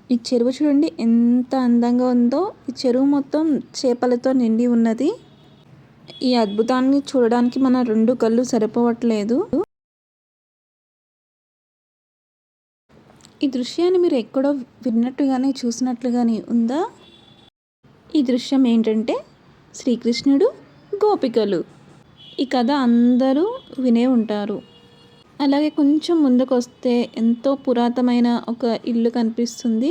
ఈ చెరువు చూడండి ఎంత అందంగా ఉందో. ఈ చెరువు మొత్తం చేపలతో నిండి ఉన్నది. ఈ అద్భుతాన్ని చూడడానికి మన 2 కళ్ళు సరిపోవట్లేదు. ఈ దృశ్యాన్ని మీరు ఎక్కడో విన్నట్టుగానే చూసినట్లుగానే ఉందా? ఈ దృశ్యం ఏంటంటే శ్రీకృష్ణుడు, గోపికలు. ఈ కథ అందరూ వినే ఉంటారు. అలాగే కొంచెం ముందుకొస్తే ఎంతో పురాతనమైన ఒక ఇల్లు కనిపిస్తుంది.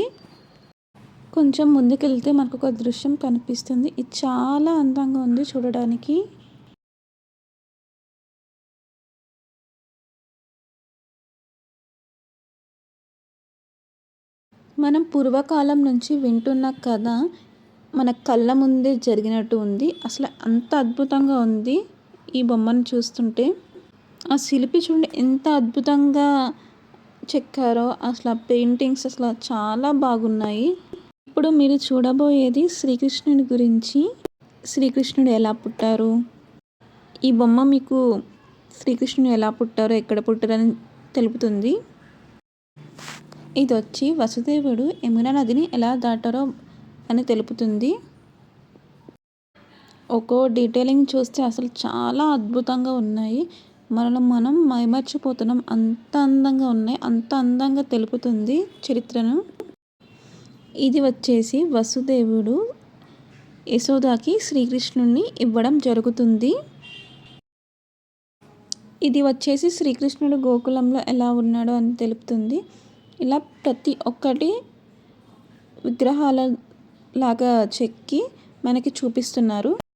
కొంచెం ముందుకెళ్తే మనకు ఒక దృశ్యం కనిపిస్తుంది. ఇది చాలా అందంగా ఉంది చూడడానికి. మనం పూర్వకాలం నుంచి వింటున్న కథ మన కళ్ళ ముందే జరిగినట్టు ఉంది. అసలు అంత అద్భుతంగా ఉంది ఈ బొమ్మను చూస్తుంటే. ఆ శిల్పి చూడండి ఎంత అద్భుతంగా చెక్కారో. అసలు ఆ పెయింటింగ్స్ అసలు చాలా బాగున్నాయి. ఇప్పుడు మీరు చూడబోయేది శ్రీకృష్ణుని గురించి. శ్రీకృష్ణుడు ఎలా పుట్టారు, ఈ బొమ్మ మీకు శ్రీకృష్ణుడు ఎలా పుట్టారో, ఎక్కడ పుట్టారని తెలుపుతుంది. ఇది వచ్చి వసుదేవుడు యమునా నదిని ఎలా దాటారో అని తెలుపుతుంది. ఒక్కో డీటెయిలింగ్ చూస్తే అసలు చాలా అద్భుతంగా ఉన్నాయి. మనం మైమర్చిపోతున్నాం. అంత అందంగా ఉన్నాయి. అంత అందంగా తెలుపుతుంది చరిత్రను. ఇది వచ్చేసి వసుదేవుడు యశోదాకి శ్రీకృష్ణుడిని ఇవ్వడం జరుగుతుంది. ఇది వచ్చేసి శ్రీకృష్ణుడు గోకులంలో ఎలా ఉన్నాడో అని తెలుపుతుంది. ఇలా ప్రతి ఒక్కటి విగ్రహాల లాగా చెక్కి మనకి చూపిస్తున్నారు.